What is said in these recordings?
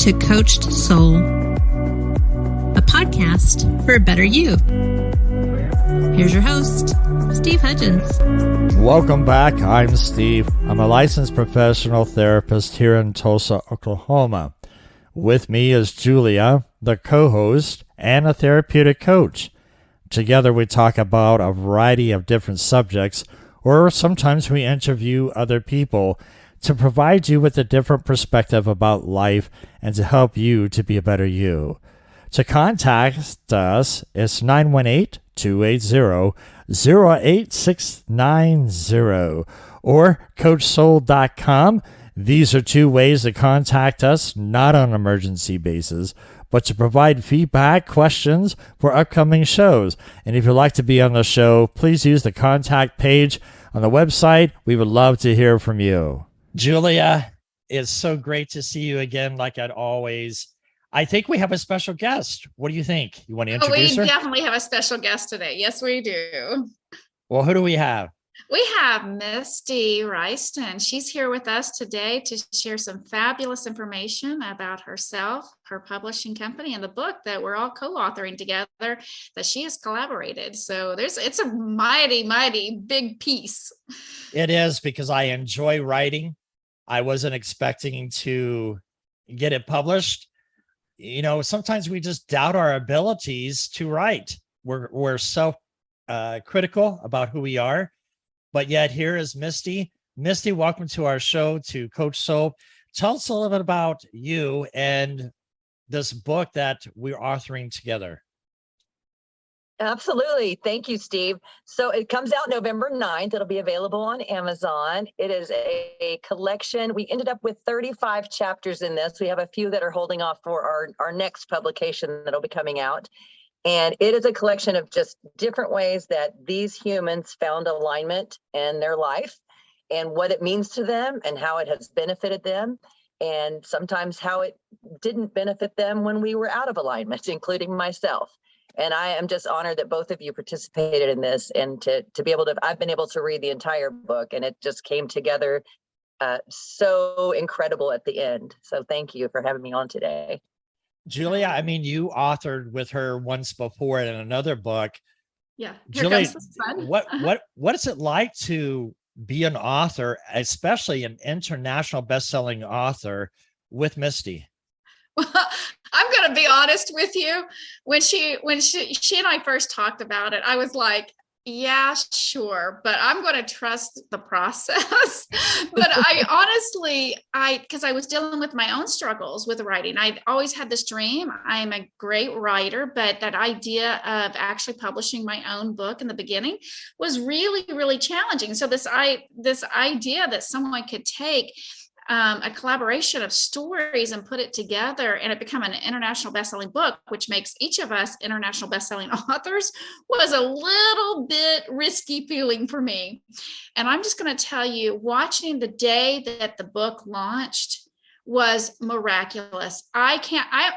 to Coached Soul, a podcast for a better you. Here's your host, Steve Hudgens. Welcome back. I'm Steve. I'm a licensed professional therapist here in Tulsa, Oklahoma. With me is Julia, the co-host and a therapeutic coach. Together we talk about a variety of different subjects, or sometimes we interview other people to provide you with a different perspective about life and to help you to be a better you. To contact us, it's 918-280-08690 or CoachSoul.com. These are two ways to contact us, not on an emergency basis, but to provide feedback, questions for upcoming shows. And if you'd like to be on the show, please use the contact page on the website. We would love to hear from you. Julia, it's so great to see you again, like I'd always. I think we have a special guest. What do you think? You want to introduce her? We definitely have a special guest today. Yes, we do. Well, who do we have? We have Misty Ryston. She's here with us today to share some fabulous information about herself, her publishing company, and the book that we're all co-authoring together that she has collaborated. So it's a mighty, mighty big piece. It is, because I enjoy writing. I wasn't expecting to get it published. You know, sometimes we just doubt our abilities to write. We're self critical about who we are. But yet here is Misty. Misty, welcome to our show, to Coach Soul. Tell us a little bit about you and this book that we're authoring together. Absolutely. Thank you, Steve. So it comes out November 9th. It'll be available on Amazon. It is a collection. We ended up with 35 chapters in this. We have a few that are holding off for our next publication that'll be coming out. And it is a collection of just different ways that these humans found alignment in their life and what it means to them and how it has benefited them, and sometimes how it didn't benefit them when we were out of alignment, including myself. And I am just honored that both of you participated in this, and to be able to, I've been able to read the entire book, and it just came together so incredible at the end. So thank you for having me on today. Julia, I mean, you authored with her once before in another book. Yeah. Julia, what is it like to be an author, especially an international best-selling author, with Misty? Well, I'm going to be honest with you. When she and I first talked about it, I was like, yeah, sure, but I'm going to trust the process. But I honestly, because I was dealing with my own struggles with writing. I'd always had this dream. I'm a great writer, but that idea of actually publishing my own book in the beginning was really, really challenging. So this idea that someone could take a collaboration of stories and put it together and it become an international best-selling book, which makes each of us international best-selling authors, was a little bit risky feeling for me. And I'm just going to tell you, watching the day that the book launched was miraculous. I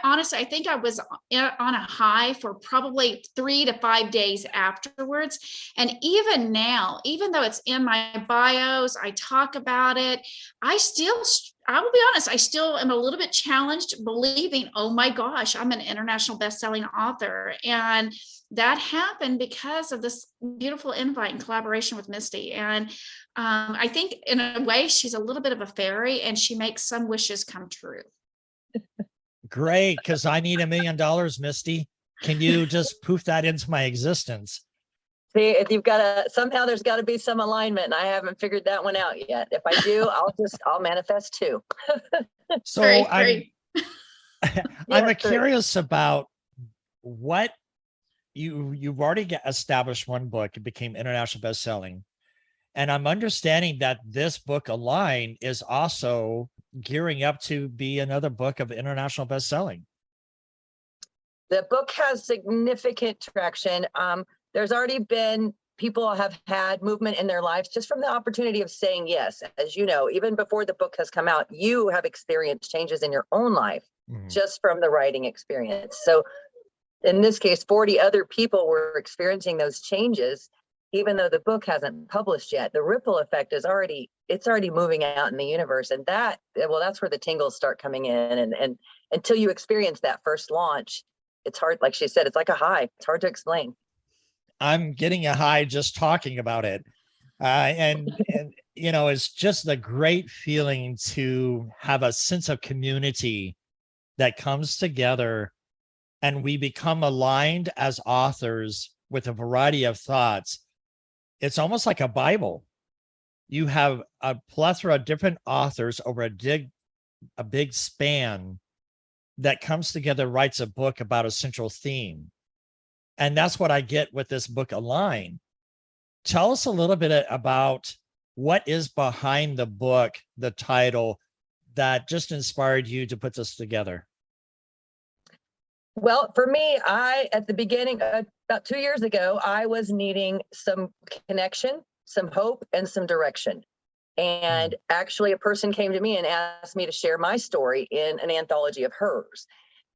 honestly think I was on a high for probably 3 to 5 days afterwards. And even now, even though it's in my bios, I talk about it, I will be honest, I still am a little bit challenged believing, oh my gosh, I'm an international best-selling author. And that happened because of this beautiful invite and collaboration with Misty. And I think in a way, she's a little bit of a fairy and she makes some wishes come true. Great, because I need $1 million, Misty. Can you just poof that into my existence? See, if you've got somehow there's got to be some alignment, and I haven't figured that one out yet. If I do, I'll manifest too. So Great. I'm curious about what you've already established one book. It became international best-selling. And I'm understanding that this book, Align, is also gearing up to be another book of international best-selling. The book has significant traction. There's already been people have had movement in their lives just from the opportunity of saying yes. As you know, even before the book has come out, you have experienced changes in your own life just from the writing experience. So in this case, 40 other people were experiencing those changes. even though the book hasn't published yet, the ripple effect is already moving out in the universe. And that's where the tingles start coming in. And until you experience that first launch, it's hard. Like she said, it's like a high. It's hard to explain. I'm getting a high just talking about it. And it's just a great feeling to have a sense of community that comes together, and we become aligned as authors with a variety of thoughts. It's almost like a Bible. You have a plethora of different authors over a big span that comes together, writes a book about a central theme. And that's what I get with this book, Align. Tell us a little bit about what is behind the book, the title, that just inspired you to put this together. Well, for me, at the beginning, about 2 years ago, I was needing some connection, some hope, and some direction. And actually, a person came to me and asked me to share my story in an anthology of hers.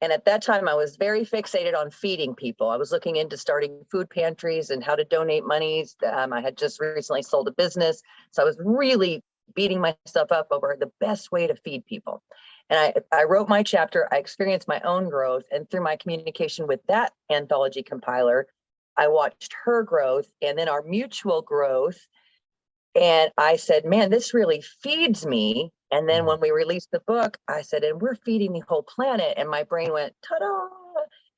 And at that time, I was very fixated on feeding people. I was looking into starting food pantries and how to donate monies. I had just recently sold a business. So I was really beating myself up over the best way to feed people. And I wrote my chapter. I experienced my own growth. And through my communication with that anthology compiler, I watched her growth and then our mutual growth. And I said, man, this really feeds me. And then when we released the book, I said, and we're feeding the whole planet. And my brain went, ta-da.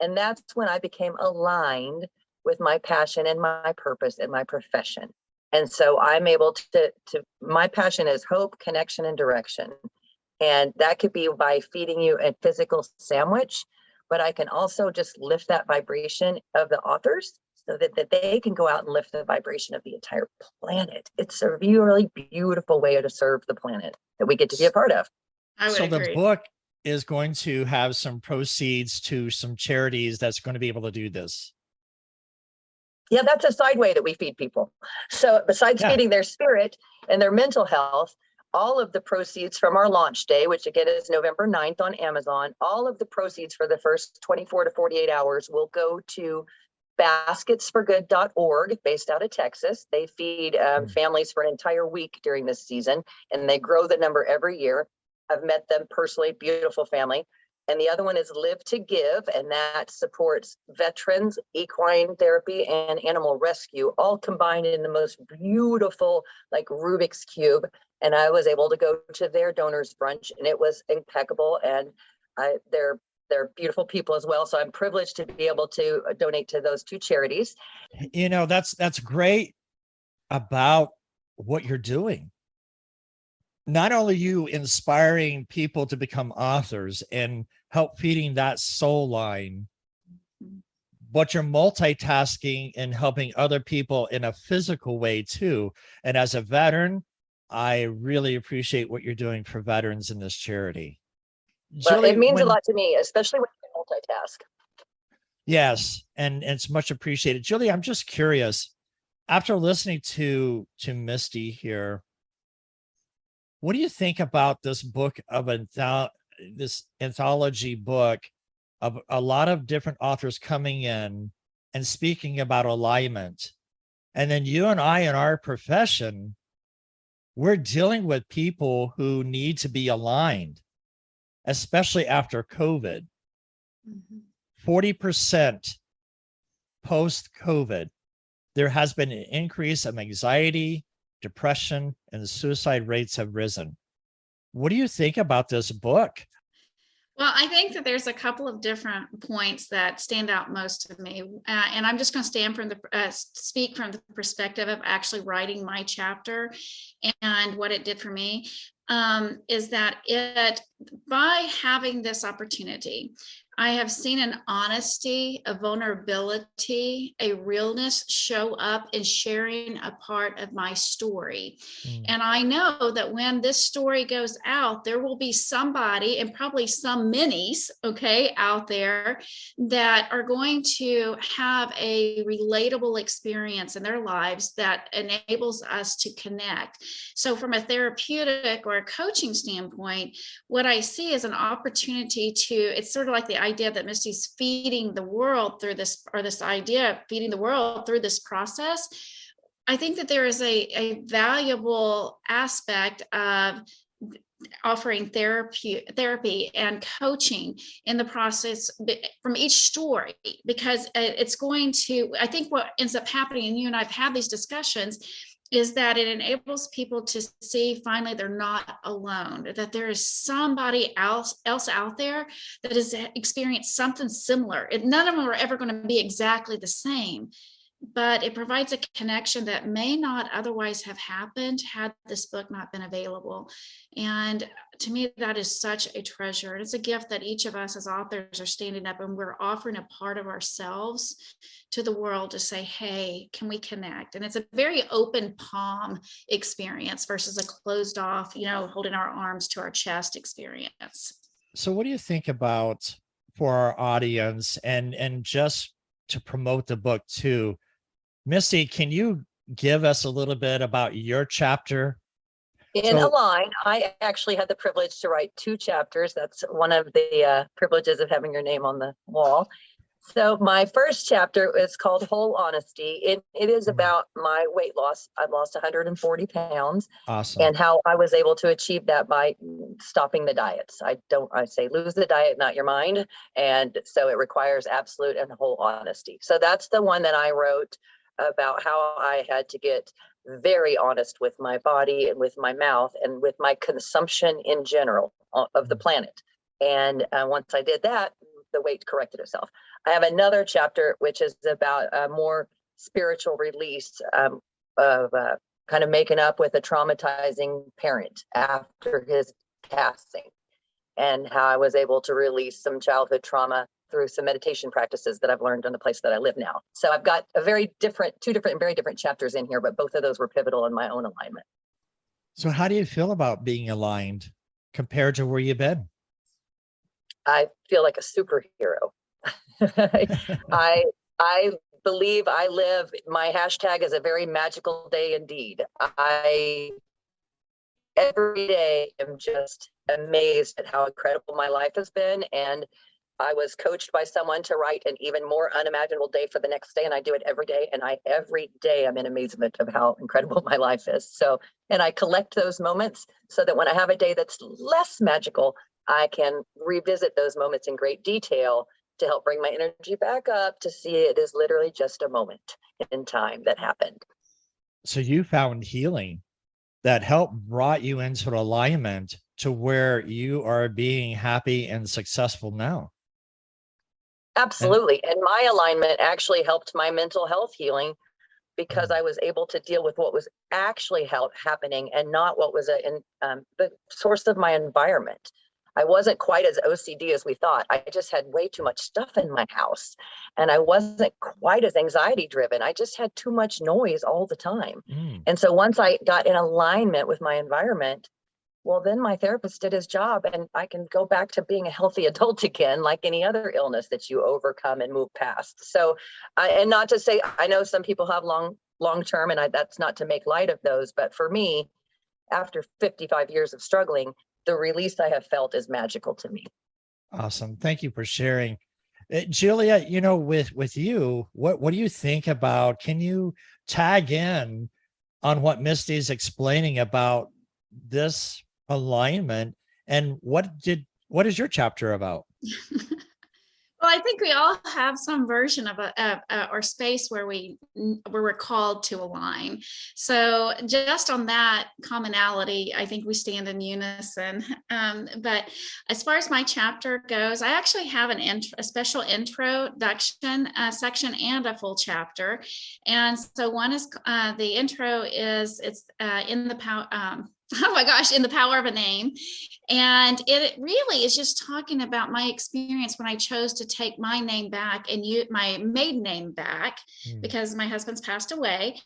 And that's when I became aligned with my passion and my purpose and my profession. And so I'm able to my passion is hope, connection, and direction. And that could be by feeding you a physical sandwich, but I can also just lift that vibration of the authors so that they can go out and lift the vibration of the entire planet. It's a really beautiful way to serve the planet that we get to be a part of. So the book is going to have some proceeds to some charities that's going to be able to do this. Yeah, that's a side way that we feed people. So besides feeding their spirit and their mental health, all of the proceeds from our launch day, which again is November 9th on Amazon, all of the proceeds for the first 24 to 48 hours will go to basketsforgood.org, based out of Texas. They feed families for an entire week during this season, and they grow the number every year. I've met them personally, beautiful family. And the other one is Live to Give, and that supports veterans, equine therapy, and animal rescue, all combined in the most beautiful, like Rubik's Cube. And I was able to go to their donors brunch, and it was impeccable. And they're beautiful people as well. So I'm privileged to be able to donate to those two charities. That's great about what you're doing. Not only you inspiring people to become authors and help feeding that soul line, but you're multitasking and helping other people in a physical way too. And as a veteran, I really appreciate what you're doing for veterans in this charity. Julie, it means a lot to me, especially when you multitask. Yes, and it's much appreciated. Julie, I'm just curious, after listening to Misty here, what do you think about this book of this anthology book of a lot of different authors coming in and speaking about alignment? And then you and I in our profession, we're dealing with people who need to be aligned, especially after COVID. 40% post-COVID, there has been an increase of anxiety, depression, and the suicide rates have risen. What do you think about this book? Well, I think that there's a couple of different points that stand out most to me, and I'm just going to speak from the perspective of actually writing my chapter and what it did for me. Is that by having this opportunity, I have seen an honesty, a vulnerability, a realness show up in sharing a part of my story. And I know that when this story goes out, there will be somebody, and probably some minis, out there that are going to have a relatable experience in their lives that enables us to connect. So from a therapeutic or a coaching standpoint, what I see is an opportunity it's sort of like the idea that Misty's feeding the world through this, or this idea of feeding the world through this process. I think that there is a valuable aspect of offering therapy and coaching in the process from each story, because it's going to, I think what ends up happening, and you and I've had these discussions, is that it enables people to see finally they're not alone, that there is somebody else out there that has experienced something similar. None of them are ever going to be exactly the same, but it provides a connection that may not otherwise have happened had this book not been available. And to me, that is such a treasure. It's a gift that each of us as authors are standing up and we're offering a part of ourselves to the world to say, hey, can we connect? And it's a very open palm experience versus a closed off, holding our arms to our chest experience. So what do you think about, for our audience, and just to promote the book too, Misty, can you give us a little bit about your chapter? In Align, I actually had the privilege to write 2 chapters. That's one of the privileges of having your name on the wall. So my first chapter is called Whole Honesty. It is about my weight loss. I've lost 140 pounds. Awesome. And how I was able to achieve that by stopping the diets. I say lose the diet, not your mind. And so it requires absolute and whole honesty. So that's the one that I wrote about how I had to get very honest with my body and with my mouth and with my consumption in general of the planet. And once I did that, the weight corrected itself. I have another chapter, which is about a more spiritual release of kind of making up with a traumatizing parent after his passing, and how I was able to release some childhood trauma through some meditation practices that I've learned in the place that I live now. So I've got two very different chapters in here, but both of those were pivotal in my own alignment. So how do you feel about being aligned compared to where you've been? I feel like a superhero. I believe I live, my hashtag is a very magical day indeed. I every day am just amazed at how incredible my life has been. And I was coached by someone to write an even more unimaginable day for the next day. And I do it every day. And every day I'm in amazement of how incredible my life is. So, and I collect those moments so that when I have a day that's less magical, I can revisit those moments in great detail to help bring my energy back up to see it is literally just a moment in time that happened. So you found healing that helped brought you into alignment to where you are being happy and successful now. Absolutely. And my alignment actually helped my mental health healing because I was able to deal with what was actually happening and not what was the source of my environment. I wasn't quite as OCD as we thought. I just had way too much stuff in my house, and I wasn't quite as anxiety driven. I just had too much noise all the time. And so once I got in alignment with my environment, well, then my therapist did his job and I can go back to being a healthy adult again, like any other illness that you overcome and move past. So, and not to say, I know some people have long-term, and that's not to make light of those, but for me, after 55 years of struggling, the release I have felt is magical to me. Awesome. Thank you for sharing. Julia, with you, what do you think about, can you tag in on what Misty's explaining about this alignment, and what is your chapter about? Well, I think we all have some version of or space where we're called to align. So just on that commonality, I think we stand in unison. But as far as my chapter goes, I actually have a special introduction section and a full chapter. And so one is the intro is in the power. Oh my gosh, in the power of a name. And it really is just talking about my experience when I chose to take my name back and my maiden name back because my husband's passed away,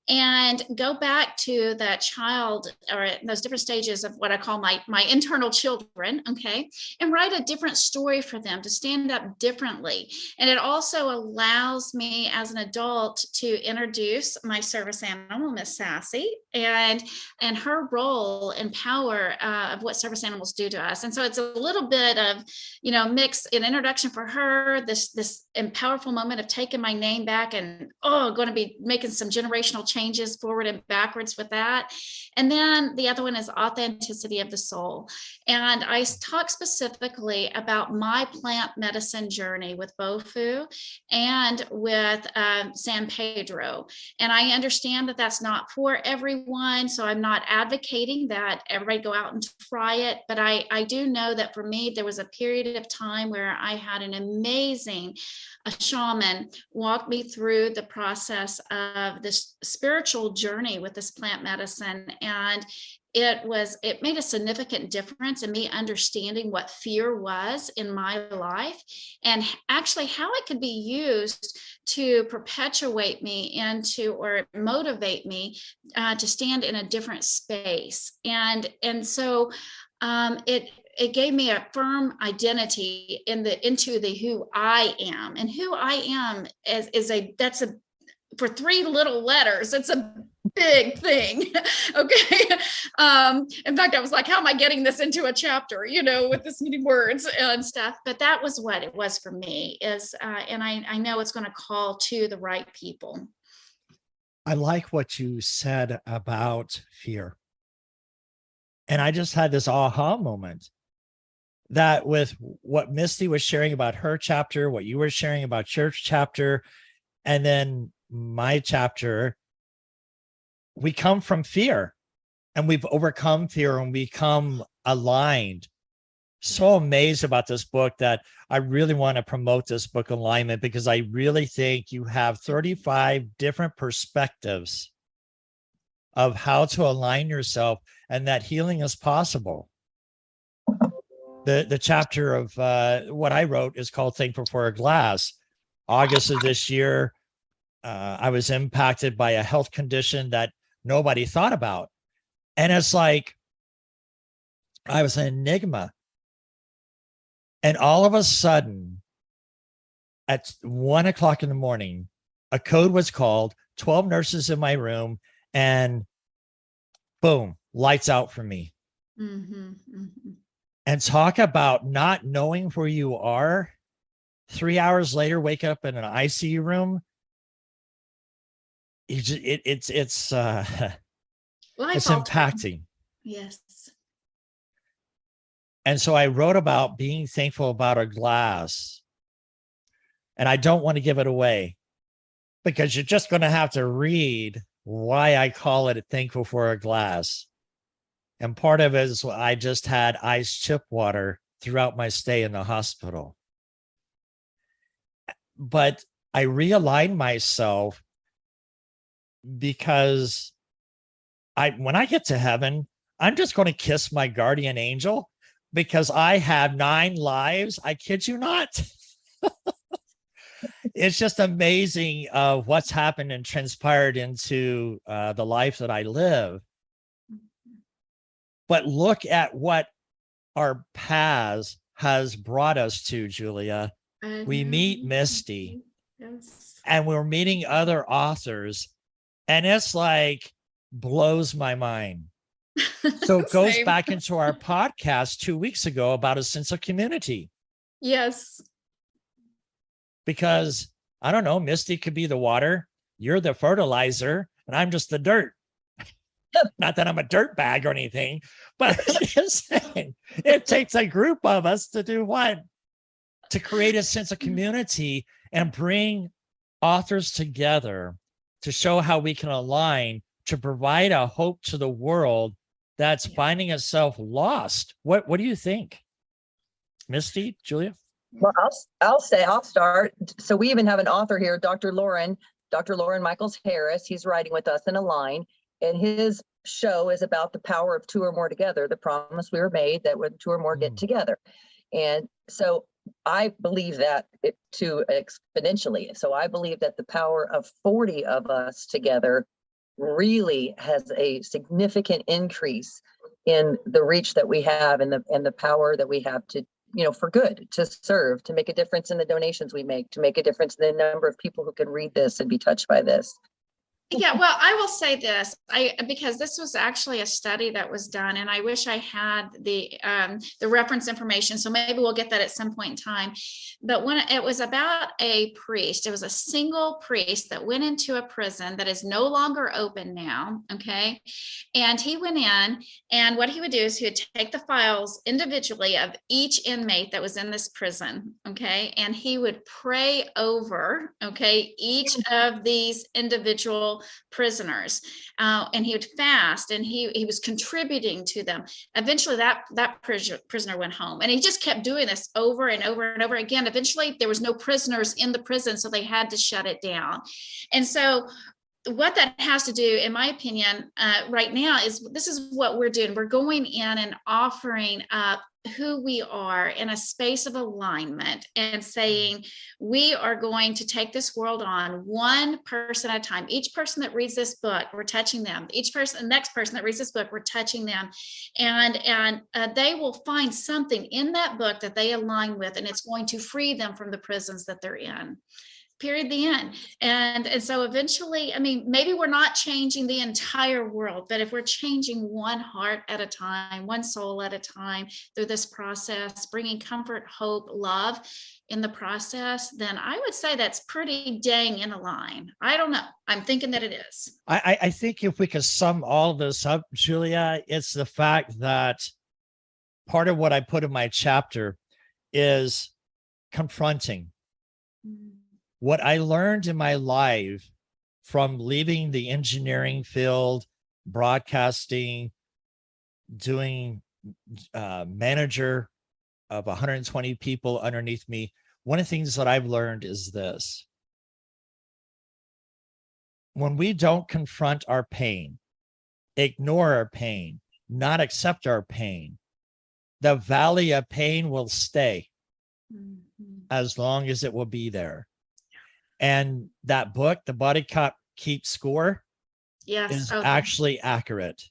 and go back to that child or those different stages of what I call my internal children, okay, and write a different story for them to stand up differently. And it also allows me as an adult to introduce my service animal, Miss Sassy, and her role and power of what service animals animals do to us. And so it's a little bit of, mix an introduction for her, this powerful moment of taking my name back and, going to be making some generational changes forward and backwards with that. And then the other one is authenticity of the soul. And I talk specifically about my plant medicine journey with Bofu and with San Pedro. And I understand that that's not for everyone. So I'm not advocating that everybody go out and try it. But I do know that for me, there was a period of time where I had an amazing shaman walk me through the process of this spiritual journey with this plant medicine. And it made a significant difference in me understanding what fear was in my life and actually how it could be used to perpetuate me or motivate me to stand in a different space. And so it gave me a firm identity into the who I am, and who I am that's for 3 little letters. It's a big thing. Okay. In fact, I was like, how am I getting this into a chapter, with this many words and stuff? But that was what it was for me and I know it's going to call to the right people. I like what you said about fear. And I just had this aha moment that with what Misty was sharing about her chapter, what you were sharing about your chapter, and then my chapter, we come from fear and we've overcome fear and become aligned. So amazed about this book that I really want to promote this book, Alignment, because I really think you have 35 different perspectives of how to align yourself and that healing is possible. The chapter of what I wrote is called Thankful for a Glass. August of this year, I was impacted by a health condition that nobody thought about. And it's like, I was an enigma. And all of a sudden, at 1:00 in the morning, a code was called, 12 nurses in my room, and boom, lights out for me. Mm-hmm, mm-hmm. And talk about not knowing where you are. 3 hours later, wake up in an ICU room. It's impacting. Yes. And so I wrote about being thankful about a glass. And I don't want to give it away because you're just going to have to read why I call it Thankful for a Glass. And part of it is I just had ice chip water throughout my stay in the hospital. But I realigned myself because when I get to heaven, I'm just going to kiss my guardian angel because I have 9 lives. I kid you not. It's just amazing what's happened and transpired into the life that I live. But look at what our paths has brought us to, Julia. We meet Misty. Yes. And we're meeting other authors. And it's like blows my mind. So it goes back into our podcast 2 weeks ago about a sense of community. Yes. Because I don't know, Misty could be the water, you're the fertilizer, and I'm just the dirt. Not that I'm a dirt bag or anything, but I'm just saying it takes a group of us to do what? To create a sense of community and bring authors together to show how we can align to provide a hope to the world that's finding itself lost. What do you think? Misty, Julia? Well, I'll start. So we even have an author here, Dr. Lauren Michaels Harris. He's writing with us in Align, and his show is about the power of 2 or more together, the promise we were made that when 2 or more get together. And so I believe that too exponentially. So I believe that the power of 40 of us together really has a significant increase in the reach that we have and the power that we have to, for good, to serve, to make a difference in the donations we make, to make a difference in the number of people who can read this and be touched by this. Yeah, well, I will say this, because this was actually a study that was done, and I wish I had the reference information. So maybe we'll get that at some point in time. But when it was about a priest, it was a single priest that went into a prison that is no longer open now. Okay. And he went in, and what he would do is he would take the files individually of each inmate that was in this prison. Okay. And he would pray over, okay, each of these individual prisoners, and he would fast, and he was contributing to them. Eventually that prisoner went home, and he just kept doing this over and over and over again. Eventually there was no prisoners in the prison, so they had to shut it down. And so what that has to do, in my opinion, right now is this is what we're doing. We're going in and offering up who we are in a space of alignment and saying, we are going to take this world on one person at a time. Each person that reads this book, we're touching them. Each person, the next person that reads this book, we're touching them. And they will find something in that book that they align with, and it's going to free them from the prisons that they're in. Period, the end. And so eventually, I mean, maybe we're not changing the entire world, but if we're changing one heart at a time, one soul at a time through this process, bringing comfort, hope, love in the process, then I would say that's pretty dang in a line. I don't know. I'm thinking that it is. I think if we could sum all this up, Julia, it's the fact that part of what I put in my chapter is confronting. What I learned in my life from leaving the engineering field, broadcasting, doing manager of 120 people underneath me, one of the things that I've learned is this. When we don't confront our pain, ignore our pain, not accept our pain, the valley of pain will stay as long as it will be there. And that book, The Body Keeps Score, is actually accurate.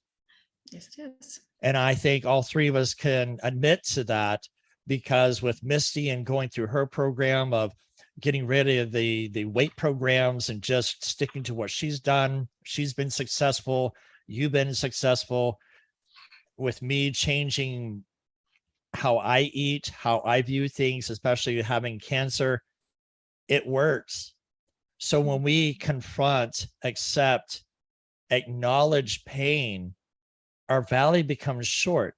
Yes, it is. And I think all three of us can admit to that, because with Misty and going through her program of getting rid of the weight programs and just sticking to what she's done, she's been successful. You've been successful. With me changing how I eat, how I view things, especially having cancer, it works. So when we confront, accept, acknowledge pain, our valley becomes short,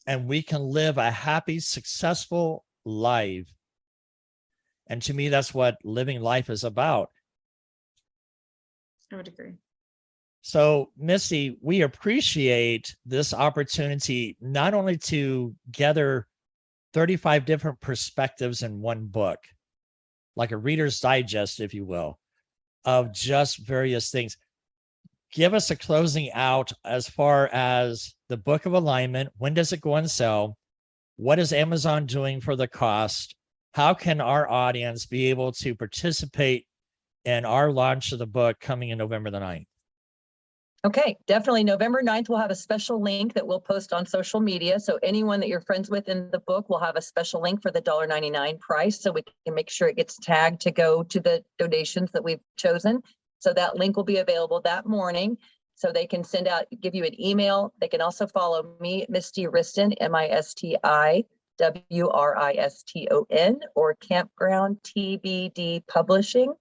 and we can live a happy, successful life. And to me, that's what living life is about. I would agree. So, Missy, we appreciate this opportunity not only to gather 35 different perspectives in one book, like a Reader's Digest, if you will, of just various things. Give us a closing out as far as the Book of Alignment. When does it go on sale? What is Amazon doing for the cost? How can our audience be able to participate in our launch of the book coming in November the 9th? Okay, definitely. November 9th, we'll have a special link that we'll post on social media. So anyone that you're friends with in the book will have a special link for the $1.99 price. So we can make sure it gets tagged to go to the donations that we've chosen. So that link will be available that morning. So they can give you an email. They can also follow me, Misty Wriston, MistiWriston, or Campground TBD Publishing.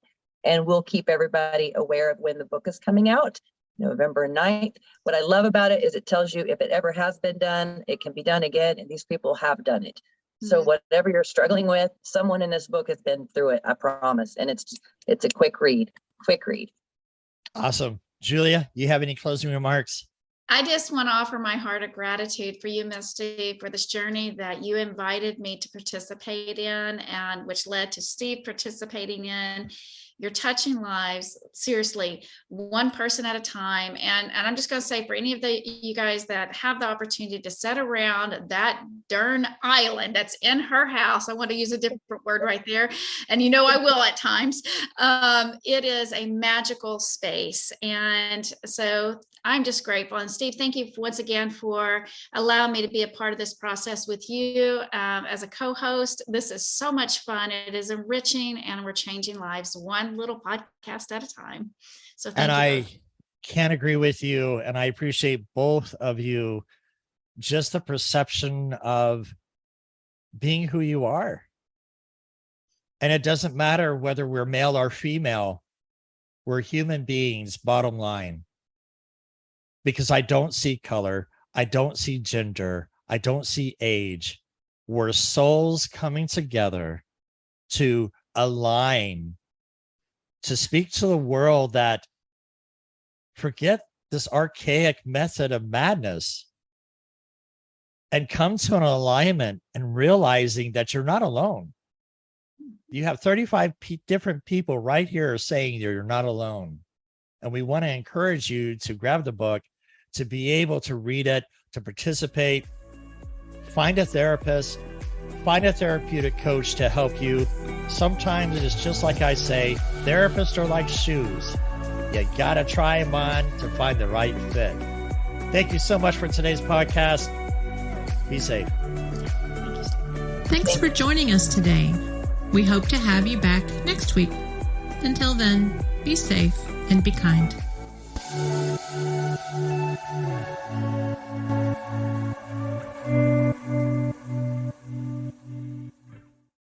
And we'll keep everybody aware of when the book is coming out. November 9th. What I love about it is it tells you if it ever has been done, it can be done again, and these people have done it. So whatever you're struggling with, someone in this book has been through it, I promise. And it's a quick read. Awesome. Julia, you have any closing remarks? I just want to offer my heart of gratitude for you, Misty, for this journey that you invited me to participate in, and which led to Steve participating in. You're touching lives, seriously, one person at a time. And I'm just going to say, for any of you guys that have the opportunity to sit around that darn island that's in her house, I want to use a different word right there, and I will at times. It is a magical space. And so I'm just grateful. And Steve, thank you once again for allowing me to be a part of this process with you as a co-host. This is so much fun. It is enriching, and we're changing lives one little podcast at a time. So And thank you I both. can't agree with you. And I appreciate both of you, just the perception of being who you are. And it doesn't matter whether we're male or female, we're human beings, bottom line. Because I don't see color, I don't see gender, I don't see age. We're souls coming together to align, to speak to the world that forget this archaic method of madness and come to an alignment and realizing that you're not alone. You have 35 different people right here saying you're not alone. And we want to encourage you to grab the book, to be able to read it, to participate, find a therapist, find a therapeutic coach to help you. Sometimes it's just like I say, therapists are like shoes. You got to try them on to find the right fit. Thank you so much for today's podcast. Be safe. Thanks for joining us today. We hope to have you back next week. Until then, be safe and be kind.